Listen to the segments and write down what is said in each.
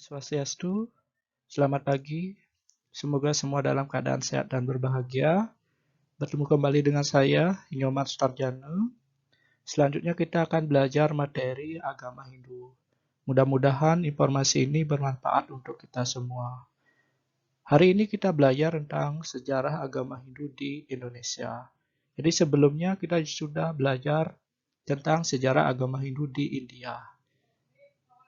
Swastiastu, selamat pagi. Semoga semua dalam keadaan sehat dan berbahagia. Bertemu kembali dengan saya, Nyoman Sutarjana. Selanjutnya kita akan belajar materi agama Hindu. Mudah-mudahan informasi ini bermanfaat untuk kita semua. Hari ini kita belajar tentang sejarah agama Hindu di Indonesia. Jadi sebelumnya kita sudah belajar tentang sejarah agama Hindu di India.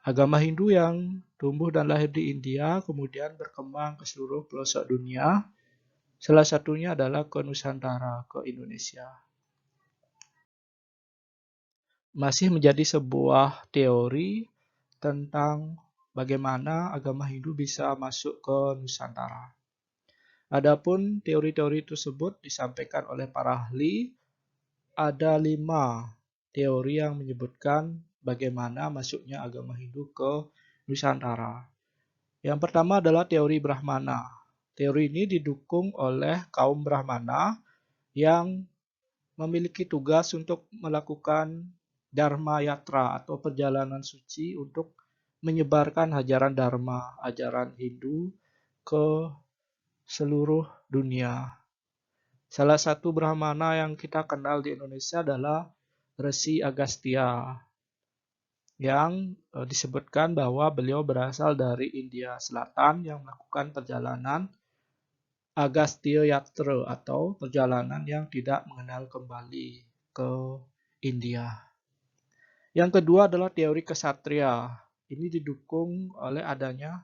Agama Hindu yang tumbuh dan lahir di India kemudian berkembang ke seluruh pelosok dunia. Salah satunya adalah ke Nusantara, ke Indonesia. Masih menjadi sebuah teori tentang bagaimana agama Hindu bisa masuk ke Nusantara. Adapun teori-teori tersebut disampaikan oleh para ahli, ada 5 teori yang menyebutkan bagaimana masuknya agama Hindu ke Nusantara. Yang pertama adalah teori Brahmana. Teori ini didukung oleh kaum Brahmana yang memiliki tugas untuk melakukan Dharma Yatra atau perjalanan suci untuk menyebarkan ajaran Dharma, ajaran Hindu ke seluruh dunia. Salah satu Brahmana yang kita kenal di Indonesia adalah Resi Agastya, yang disebutkan bahwa beliau berasal dari India Selatan yang melakukan perjalanan Agastya Yatra atau perjalanan yang tidak mengenal kembali ke India. Yang kedua adalah teori kesatria. Ini didukung oleh adanya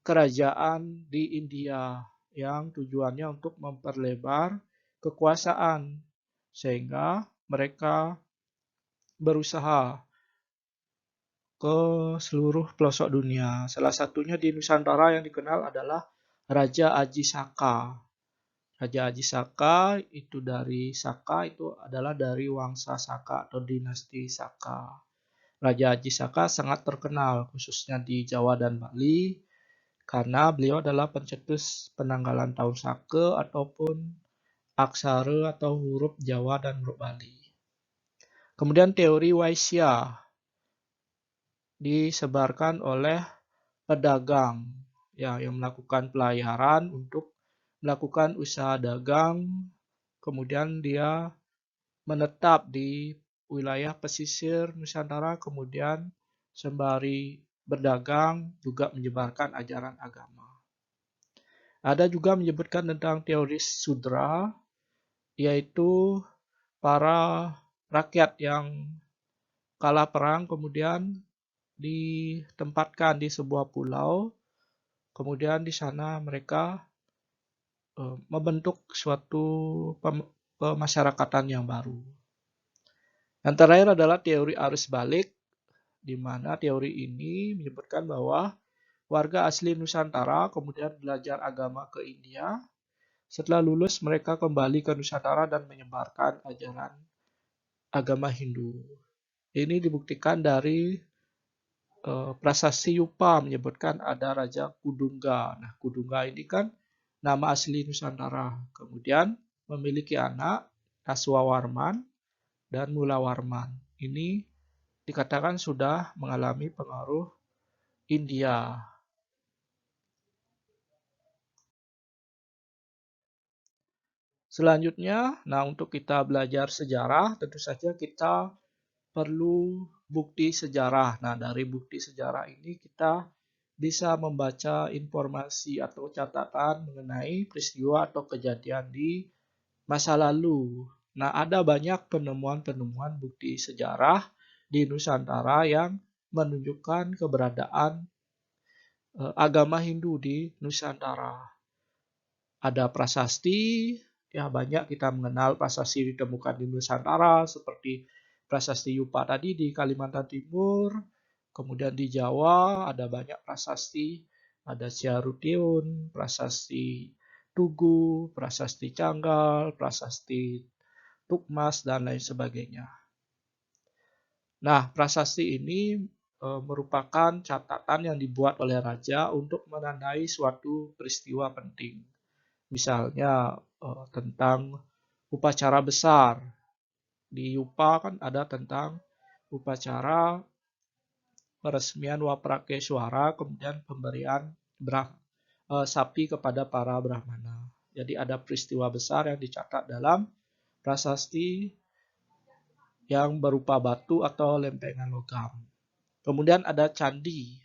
kerajaan di India yang tujuannya untuk memperlebar kekuasaan sehingga mereka berusaha ke seluruh pelosok dunia. Salah satunya di Nusantara yang dikenal adalah Raja Aji Saka. Raja Aji Saka itu dari Saka itu adalah dari Wangsa Saka atau dinasti Saka. Raja Aji Saka sangat terkenal khususnya di Jawa dan Bali karena beliau adalah pencetus penanggalan tahun Saka ataupun aksara atau huruf Jawa dan huruf Bali. Kemudian teori Waisya disebarkan oleh pedagang yang melakukan pelayaran untuk melakukan usaha dagang, kemudian dia menetap di wilayah pesisir Nusantara, kemudian sembari berdagang juga menyebarkan ajaran agama. Ada juga menyebutkan tentang teori Sudra, yaitu para rakyat yang kalah perang kemudian ditempatkan di sebuah pulau, kemudian di sana mereka membentuk suatu pemasyarakatan yang baru. Yang terakhir adalah teori arus balik, di mana teori ini menyebutkan bahwa warga asli Nusantara kemudian belajar agama ke India. Setelah lulus, mereka kembali ke Nusantara dan menyebarkan ajaran agama Hindu. Ini dibuktikan dari prasasti Yupa menyebutkan ada Raja Kudungga. Nah, Kudungga ini kan nama asli Nusantara. Kemudian memiliki anak Aswawarman dan Mulawarman. Ini dikatakan sudah mengalami pengaruh India. Selanjutnya, nah untuk kita belajar sejarah, tentu saja kita perlu bukti sejarah. Nah, dari bukti sejarah ini kita bisa membaca informasi atau catatan mengenai peristiwa atau kejadian di masa lalu. Nah, ada banyak penemuan-penemuan bukti sejarah di Nusantara yang menunjukkan keberadaan agama Hindu di Nusantara. Ada prasasti, ya banyak kita mengenal prasasti ditemukan di Nusantara seperti prasasti Yupa tadi di Kalimantan Timur, kemudian di Jawa ada banyak prasasti, ada Syarutiun, prasasti Tugu, prasasti Canggal, prasasti Tukmas, dan lain sebagainya. Nah, prasasti ini merupakan catatan yang dibuat oleh raja untuk menandai suatu peristiwa penting. Misalnya tentang upacara besar. Di Yupa kan ada tentang upacara peresmian Waprakeswara, kemudian pemberian sapi kepada para Brahmana. Jadi ada peristiwa besar yang dicatat dalam prasasti yang berupa batu atau lempengan logam. Kemudian ada candi.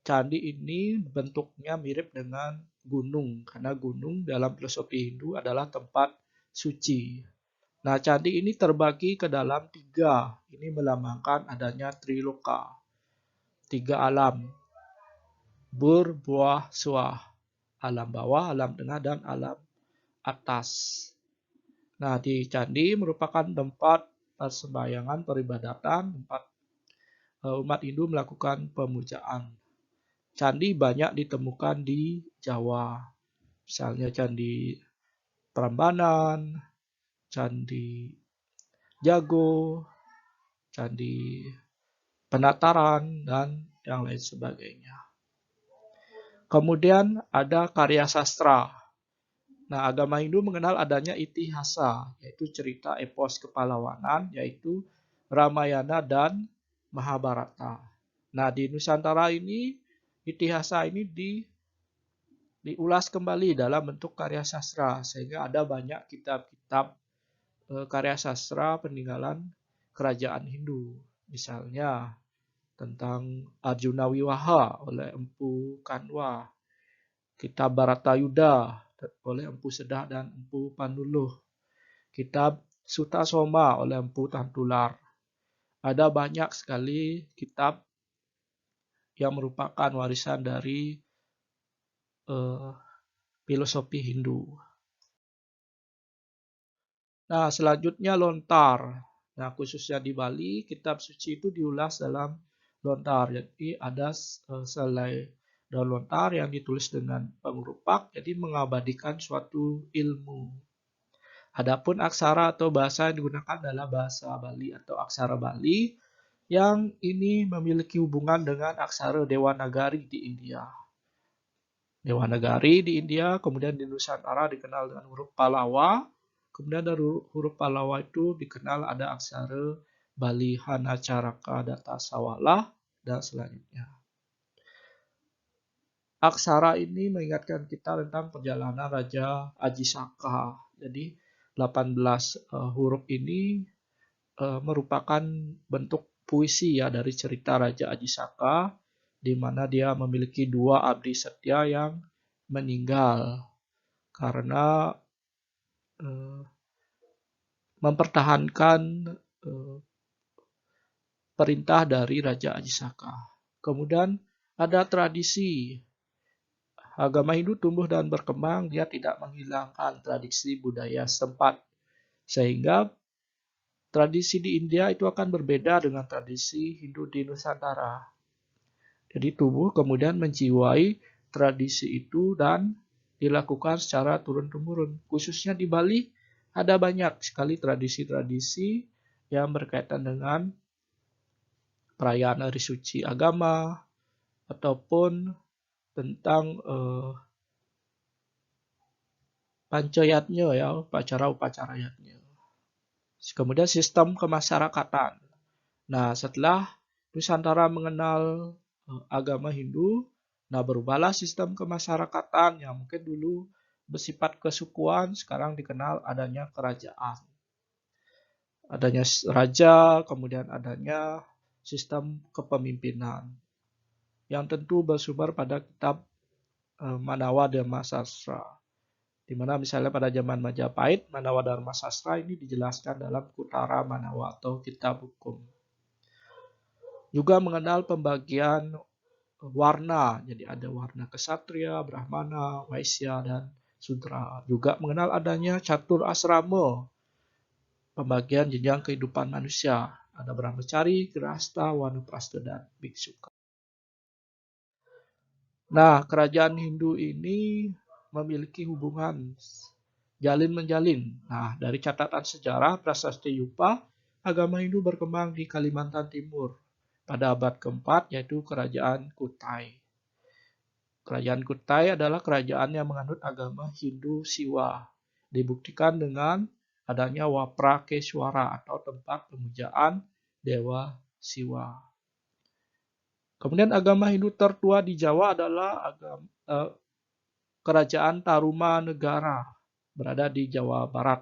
Candi ini bentuknya mirip dengan gunung, karena gunung dalam filosofi Hindu adalah tempat suci. Nah, candi ini terbagi ke dalam 3. Ini melambangkan adanya Triloka, 3 alam. Bur, buah, suah. Alam bawah, alam tengah, dan alam atas. Nah, di candi merupakan tempat persembahyangan, peribadatan, tempat umat Hindu melakukan pemujaan. Candi banyak ditemukan di Jawa. Misalnya Candi Prambanan, Candi Jago, Candi Penataran, dan yang lain sebagainya. Kemudian ada karya sastra. Nah, agama Hindu mengenal adanya itihasa, yaitu cerita epos kepahlawanan, yaitu Ramayana dan Mahabharata. Nah, di Nusantara ini, itihasa ini diulas kembali dalam bentuk karya sastra, sehingga ada banyak kitab-kitab karya sastra peninggalan kerajaan Hindu. Misalnya tentang Arjuna Wiwaha oleh Empu Kanwa, kitab Bharatayuddha oleh Empu Sedah dan Empu Panduluh, kitab Sutta Soma oleh Empu Tantular. Ada banyak sekali kitab yang merupakan warisan dari filosofi Hindu. Nah, selanjutnya lontar. Nah, khususnya di Bali, kitab suci itu diulas dalam lontar. Jadi ada selai daun lontar yang ditulis dengan pengerupak, jadi mengabadikan suatu ilmu. Adapun aksara atau bahasa yang digunakan adalah bahasa Bali atau aksara Bali, yang ini memiliki hubungan dengan aksara Dewanagari di India. Dewanagari di India, kemudian di Nusantara dikenal dengan huruf Palawa. Kemudian dari huruf Palawa itu dikenal ada aksara Bali, Hana, Caraka, Data, Sawala, dan selanjutnya. Aksara ini mengingatkan kita tentang perjalanan Raja Ajisaka. Jadi 18 huruf ini merupakan bentuk puisi ya dari cerita Raja Ajisaka, di mana dia memiliki 2 abdi setia yang meninggal karena mempertahankan perintah dari Raja Ajisaka. Kemudian ada tradisi. Agama Hindu tumbuh dan berkembang, dia tidak menghilangkan tradisi budaya setempat. Sehingga tradisi di India itu akan berbeda dengan tradisi Hindu di Nusantara. Jadi tumbuh kemudian menjiwai tradisi itu dan dilakukan secara turun-temurun. Khususnya di Bali ada banyak sekali tradisi-tradisi yang berkaitan dengan perayaan hari suci agama ataupun tentang pancayatnya ya, upacara-upacara yatnya. Kemudian sistem kemasyarakatan. Nah, setelah Nusantara mengenal agama Hindu, nah berubahlah sistem kemasyarakatan yang mungkin dulu bersifat kesukuan, sekarang dikenal adanya kerajaan. Adanya raja, kemudian adanya sistem kepemimpinan yang tentu bersumber pada kitab Manawa Dharma Sastra. Di mana misalnya pada zaman Majapahit, Manawa Dharma Sastra ini dijelaskan dalam Kutara Manawa atau kitab hukum. Juga mengenal pembagian warna, jadi ada warna kesatria, brahmana, waisya, dan sudra. Juga mengenal adanya catur asrama, pembagian jenjang kehidupan manusia. Ada brahmacari, grahasta, wanaprastha, dan biksuka. Nah, kerajaan Hindu ini memiliki hubungan jalin menjalin. Nah, dari catatan sejarah Prasasti Yupa, agama Hindu berkembang di Kalimantan Timur pada abad keempat, yaitu kerajaan Kutai. Kerajaan Kutai adalah kerajaan yang menganut agama Hindu Siwa. Dibuktikan dengan adanya Waprakeswara atau tempat pemujaan Dewa Siwa. Kemudian agama Hindu tertua di Jawa adalah Kerajaan Tarumanegara, berada di Jawa Barat.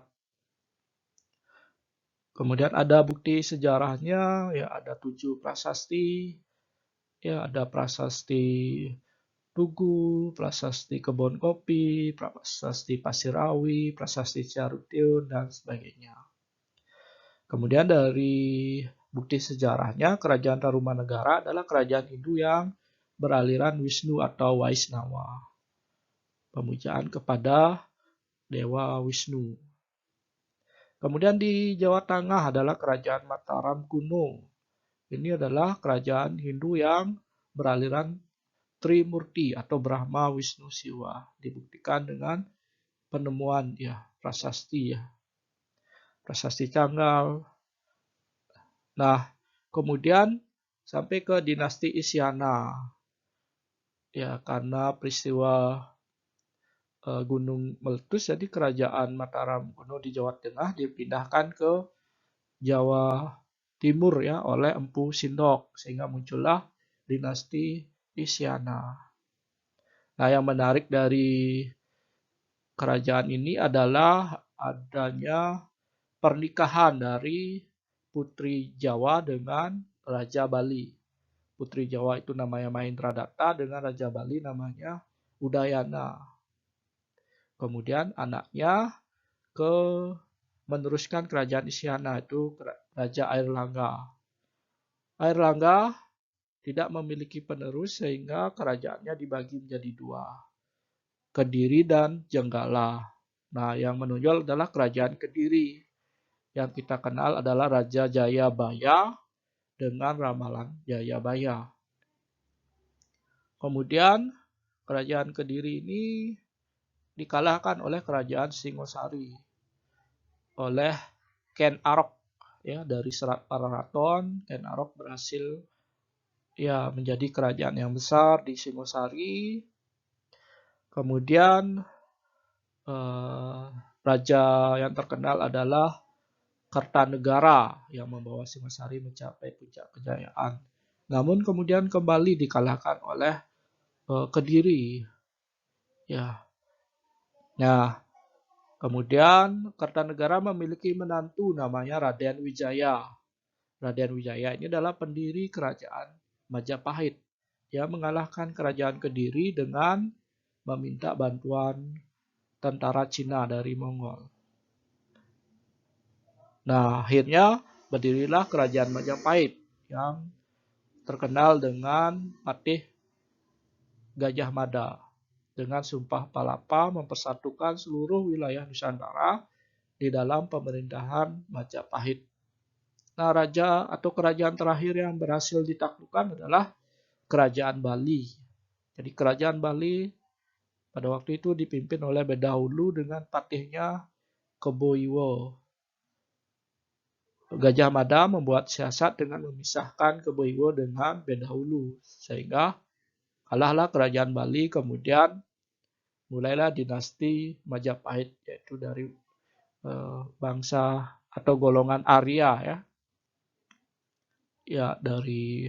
Kemudian ada bukti sejarahnya, ya ada 7 prasasti, ya ada prasasti Tugu, prasasti Kebon Kopi, prasasti Pasirawi, prasasti Carutiun, dan sebagainya. Kemudian dari bukti sejarahnya, Kerajaan Tarumanegara adalah kerajaan Hindu yang beraliran Wisnu atau Waisnawa. Pemujaan kepada Dewa Wisnu. Kemudian di Jawa Tengah adalah Kerajaan Mataram kuno. Ini adalah kerajaan Hindu yang beraliran Trimurti atau Brahma, Wisnu, Siwa. Dibuktikan dengan penemuan prasasti prasasti Canggal. Nah, kemudian sampai ke dinasti Isyana. Ya, karena peristiwa gunung meletus, jadi kerajaan Mataram kuno di Jawa Tengah dipindahkan ke Jawa Timur ya oleh Empu Sindok, sehingga muncullah dinasti Isyana. Nah, yang menarik dari kerajaan ini adalah adanya pernikahan dari Putri Jawa dengan Raja Bali. Putri Jawa itu namanya Mahendradatta, dengan Raja Bali namanya Udayana. Kemudian anaknya meneruskan kerajaan Isyana, itu Raja Airlangga. Airlangga tidak memiliki penerus sehingga kerajaannya dibagi menjadi 2, Kediri dan Jenggala. Nah, yang menonjol adalah kerajaan Kediri. Yang kita kenal adalah Raja Jayabaya dengan ramalan Jayabaya. Kemudian kerajaan Kediri ini dikalahkan oleh kerajaan Singosari oleh Ken Arok ya, dari Serat Pararaton. Ken Arok berhasil menjadi kerajaan yang besar di Singosari. Kemudian raja yang terkenal adalah Kertanegara yang membawa Singosari mencapai puncak kejayaan. Namun kemudian kembali dikalahkan oleh Kediri. Ya. Nah, kemudian Kertanegara memiliki menantu namanya Raden Wijaya. Raden Wijaya ini adalah pendiri kerajaan Majapahit. Dia mengalahkan kerajaan Kediri dengan meminta bantuan tentara Cina dari Mongol. Nah, akhirnya berdirilah kerajaan Majapahit yang terkenal dengan Patih Gajah Mada. Dengan Sumpah Palapa mempersatukan seluruh wilayah Nusantara di dalam pemerintahan Majapahit. Nah, raja atau kerajaan terakhir yang berhasil ditaklukkan adalah Kerajaan Bali. Jadi kerajaan Bali pada waktu itu dipimpin oleh Bedahulu dengan patihnya Keboiwo. Gajah Mada membuat siasat dengan memisahkan Keboiwo dengan Bedahulu, sehingga kalahlah kerajaan Bali. Kemudian mulailah dinasti Majapahit, yaitu dari bangsa atau golongan Arya ya. Ya, dari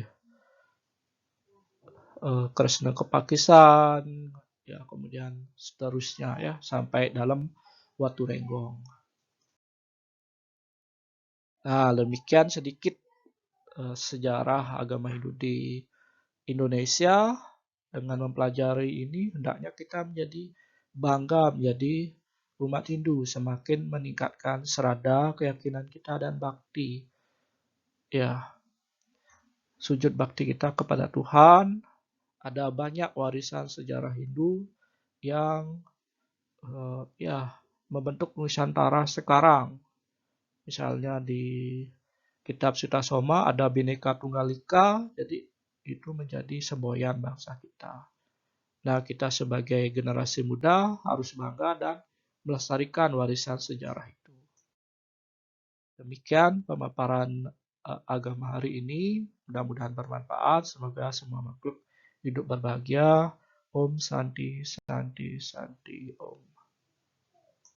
Kresna Kepakisan, ya kemudian seterusnya ya sampai dalam Watu Renggong. Nah, demikian sedikit sejarah agama Hindu di Indonesia. Dengan mempelajari ini, hendaknya kita menjadi bangga menjadi umat Hindu, semakin meningkatkan serada keyakinan kita dan bakti. Ya, sujud bakti kita kepada Tuhan. Ada banyak warisan sejarah Hindu yang membentuk Nusantara sekarang. Misalnya di kitab Sutasoma ada Bhinneka Tunggal Ika, jadi itu menjadi semboyan bangsa kita. Nah, kita sebagai generasi muda harus bangga dan melestarikan warisan sejarah itu. Demikian pemaparan agama hari ini. Mudah-mudahan bermanfaat. Semoga semua makhluk hidup berbahagia. Om Santi Santi Santi Om.